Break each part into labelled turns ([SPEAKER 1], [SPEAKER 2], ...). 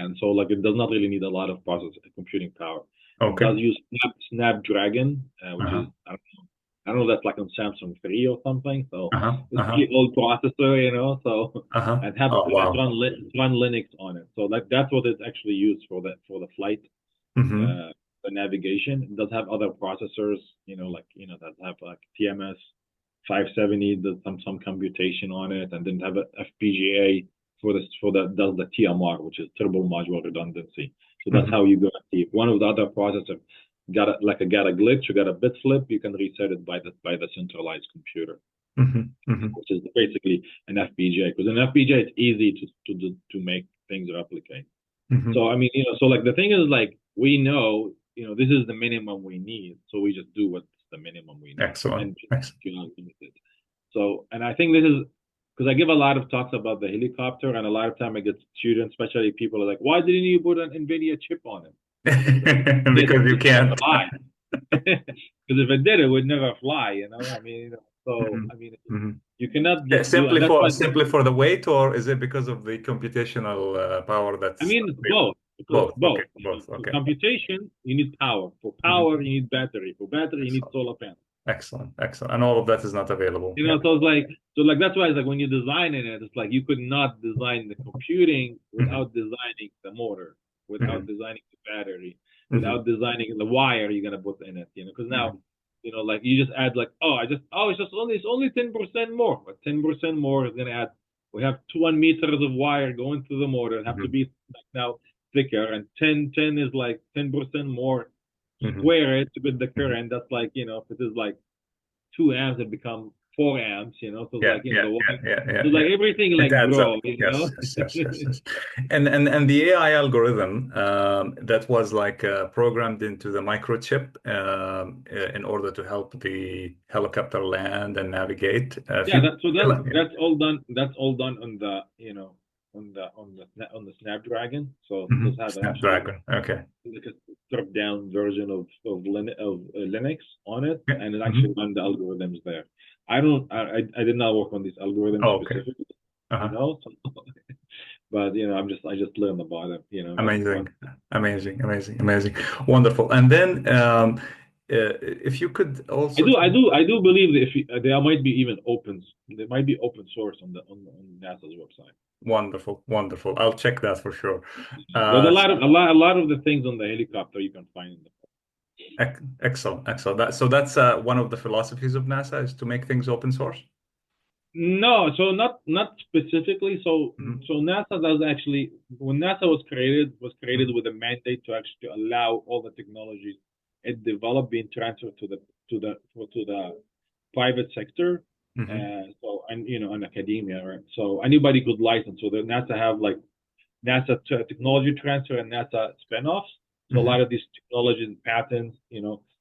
[SPEAKER 1] and so like it does not really need a lot of process computing power. It
[SPEAKER 2] Okay.
[SPEAKER 1] does use Snapdragon, which is
[SPEAKER 2] Uh-huh.
[SPEAKER 1] I don't know that's like on Samsung 3 or something. So
[SPEAKER 2] Uh-huh.
[SPEAKER 1] it's
[SPEAKER 2] Uh-huh.
[SPEAKER 1] the old processor, you know. So
[SPEAKER 2] Uh-huh.
[SPEAKER 1] and have
[SPEAKER 2] Oh, wow.
[SPEAKER 1] it's run Linux on it. So like that's what it's actually used for the flight
[SPEAKER 2] Mm-hmm.
[SPEAKER 1] uh, the navigation. It does have other processors, like that have like TMS 570, does some computation on it, and then have a FPGA does the TMR, which is turbo module redundancy. So that's
[SPEAKER 2] Mm-hmm.
[SPEAKER 1] how you go. If one of the other processors got a glitch or got a bit flip, you can reset it by the centralized computer,
[SPEAKER 2] Mm-hmm. Mm-hmm.
[SPEAKER 1] which is basically an FPGA. Because an FPGA it's easy to make things replicate.
[SPEAKER 2] Mm-hmm.
[SPEAKER 1] So I mean, so like the thing is like we know, this is the minimum we need, so we just do what's the minimum we need,
[SPEAKER 2] Excellent.
[SPEAKER 1] and
[SPEAKER 2] Excellent.
[SPEAKER 1] limited. So, and I think this is because I give a lot of talks about the helicopter, and a lot of time I get students, especially people, are like, "Why didn't you put an NVIDIA chip on it?" It's like,
[SPEAKER 2] Because you
[SPEAKER 1] it doesn't
[SPEAKER 2] can't.
[SPEAKER 1] fly. Because if it did, it would never fly. I mean, so
[SPEAKER 2] Mhm.
[SPEAKER 1] I mean,
[SPEAKER 2] Mhm.
[SPEAKER 1] you cannot just do, and
[SPEAKER 2] Simply
[SPEAKER 1] that's
[SPEAKER 2] for
[SPEAKER 1] why
[SPEAKER 2] simply for the weight, or is it because of the computational power
[SPEAKER 1] I
[SPEAKER 2] that's
[SPEAKER 1] mean, it's both. Because
[SPEAKER 2] both? Okay,
[SPEAKER 1] both.
[SPEAKER 2] both.
[SPEAKER 1] For
[SPEAKER 2] Okay.
[SPEAKER 1] computation, you need power. For power,
[SPEAKER 2] Mhm.
[SPEAKER 1] you need battery. For battery, you need
[SPEAKER 2] Excellent.
[SPEAKER 1] solar panels.
[SPEAKER 2] Excellent. Excellent. And all of that is not available. Yeah.
[SPEAKER 1] So it's like, that's why it's like when you're designing it, it's like you could not design the computing
[SPEAKER 2] Hmm.
[SPEAKER 1] without designing the motor, without
[SPEAKER 2] Hmm.
[SPEAKER 1] designing the battery,
[SPEAKER 2] Hmm.
[SPEAKER 1] without designing the wire you're gonna put in it. Because now,
[SPEAKER 2] Hmm.
[SPEAKER 1] like you just add like, it's only 10% more, but 10% more is gonna add. We have 1 meters of wire going through the motor. It have to
[SPEAKER 2] Hmm.
[SPEAKER 1] be like now thicker, and 10 is like 10% more.
[SPEAKER 2] Hmm.
[SPEAKER 1] Square it with the
[SPEAKER 2] Hmm.
[SPEAKER 1] current. That's like, if it is like 2 amps, it become 4 amps. So it's
[SPEAKER 2] Yeah,
[SPEAKER 1] like,
[SPEAKER 2] yeah,
[SPEAKER 1] the
[SPEAKER 2] yeah,
[SPEAKER 1] one.
[SPEAKER 2] yeah, yeah,
[SPEAKER 1] So like
[SPEAKER 2] yeah.
[SPEAKER 1] everything
[SPEAKER 2] It
[SPEAKER 1] like
[SPEAKER 2] adds up.
[SPEAKER 1] grow.
[SPEAKER 2] Yes, yes, yes, yes, yes. And the AI algorithm that was like programmed into the microchip in order to help the helicopter land and navigate. If
[SPEAKER 1] Yeah,
[SPEAKER 2] you
[SPEAKER 1] that's so
[SPEAKER 2] tell,
[SPEAKER 1] that's
[SPEAKER 2] yeah.
[SPEAKER 1] that's all done. That's all done on the Snapdragon. So those
[SPEAKER 2] Mhm.
[SPEAKER 1] have actually
[SPEAKER 2] Snapdragon. Okay.
[SPEAKER 1] like a stripped down version of Linux on it,
[SPEAKER 2] Yeah.
[SPEAKER 1] and it actually
[SPEAKER 2] Mhm.
[SPEAKER 1] run the algorithms there. I don't. I did not work on these algorithms
[SPEAKER 2] Oh, okay.
[SPEAKER 1] specifically,
[SPEAKER 2] Uh-huh.
[SPEAKER 1] so, but I just learned about it, in one.
[SPEAKER 2] Amazing, amazing, amazing, amazing, wonderful. And then, if you could
[SPEAKER 1] I
[SPEAKER 2] also,
[SPEAKER 1] do, I do, I do believe that if there might be even there might be open source on NASA's website.
[SPEAKER 2] wonderful, wonderful. I'll check that for sure.
[SPEAKER 1] There's
[SPEAKER 2] Uh,
[SPEAKER 1] a lot of the things on the helicopter you can find in the.
[SPEAKER 2] Excellent, excellent. That's one of the philosophies of NASA is to make things open source.
[SPEAKER 1] No, so not specifically. So
[SPEAKER 2] Mhm.
[SPEAKER 1] NASA does actually when NASA was created
[SPEAKER 2] Mhm.
[SPEAKER 1] with a mandate to actually allow all the technologies it developed being transferred to the private sector.
[SPEAKER 2] Mhm.
[SPEAKER 1] So and in academia, right? So anybody could license. So the NASA have like NASA technology transfer and NASA spinoffs. So a lot
[SPEAKER 2] Mhm.
[SPEAKER 1] of these technologies and patents,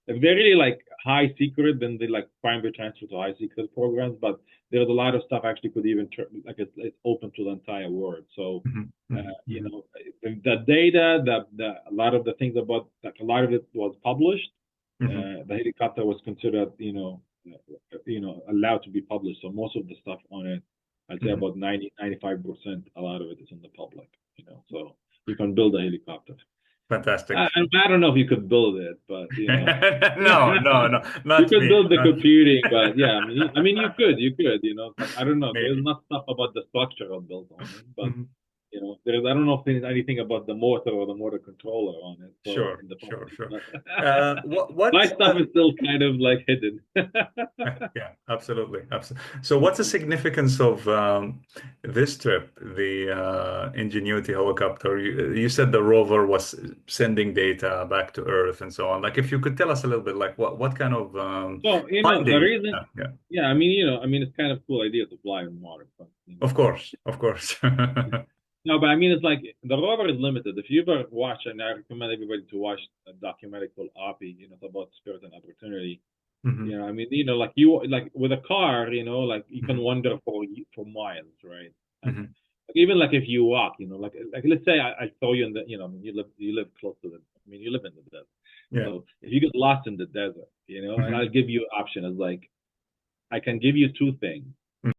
[SPEAKER 1] they're very like high secret, then they like primary transfer to high secret programs. But there's a lot of stuff actually could even like it's open to the entire world. So
[SPEAKER 2] Mhm. Mhm.
[SPEAKER 1] you
[SPEAKER 2] Mhm.
[SPEAKER 1] know the data, a lot of the things about like a lot of it was published.
[SPEAKER 2] Mhm.
[SPEAKER 1] The helicopter was considered, allowed to be published. So most of the stuff on it, I'd say
[SPEAKER 2] Mhm.
[SPEAKER 1] about 95%, a lot of it is in the public. So you can build a helicopter.
[SPEAKER 2] Fantastic.
[SPEAKER 1] I don't know if you could build it, but
[SPEAKER 2] No, no, no,
[SPEAKER 1] you
[SPEAKER 2] not
[SPEAKER 1] could
[SPEAKER 2] me.
[SPEAKER 1] build the
[SPEAKER 2] Not
[SPEAKER 1] computing. But yeah, I mean, you could. It's like I don't know. There's
[SPEAKER 2] maybe.
[SPEAKER 1] not stuff about the structure of built on it, but
[SPEAKER 2] Mhm.
[SPEAKER 1] I don't know if there's anything about the motor or the motor controller on it. So
[SPEAKER 2] Sure,
[SPEAKER 1] in the
[SPEAKER 2] sure,
[SPEAKER 1] public,
[SPEAKER 2] sure.
[SPEAKER 1] but my
[SPEAKER 2] What
[SPEAKER 1] stuff is still kind of like hidden.
[SPEAKER 2] Yeah, absolutely, absolutely. So, what's the significance of this trip, the Ingenuity helicopter? You said the rover was sending data back to Earth and so on. Like, if you could tell us a little bit, like what kind of
[SPEAKER 1] So the
[SPEAKER 2] findings?
[SPEAKER 1] reason,
[SPEAKER 2] Yeah,
[SPEAKER 1] yeah, it's kind of cool idea to fly on water, but
[SPEAKER 2] of course, of course.
[SPEAKER 1] no, but I mean, it's like the rover is limited. If you ever watch, and I recommend everybody to watch a documentary called Oppie, it's about spirit and opportunity.
[SPEAKER 2] Hmm.
[SPEAKER 1] Like you, like with a car, like you can
[SPEAKER 2] Hmm.
[SPEAKER 1] wander for miles, right? And
[SPEAKER 2] Hmm.
[SPEAKER 1] like, even like if you walk, like let's say I saw you in the, I mean, you live close to the, you live in the desert.
[SPEAKER 2] Yeah.
[SPEAKER 1] So if you get lost in the desert, and
[SPEAKER 2] Hmm.
[SPEAKER 1] I'll give you an option as like I can give you two things.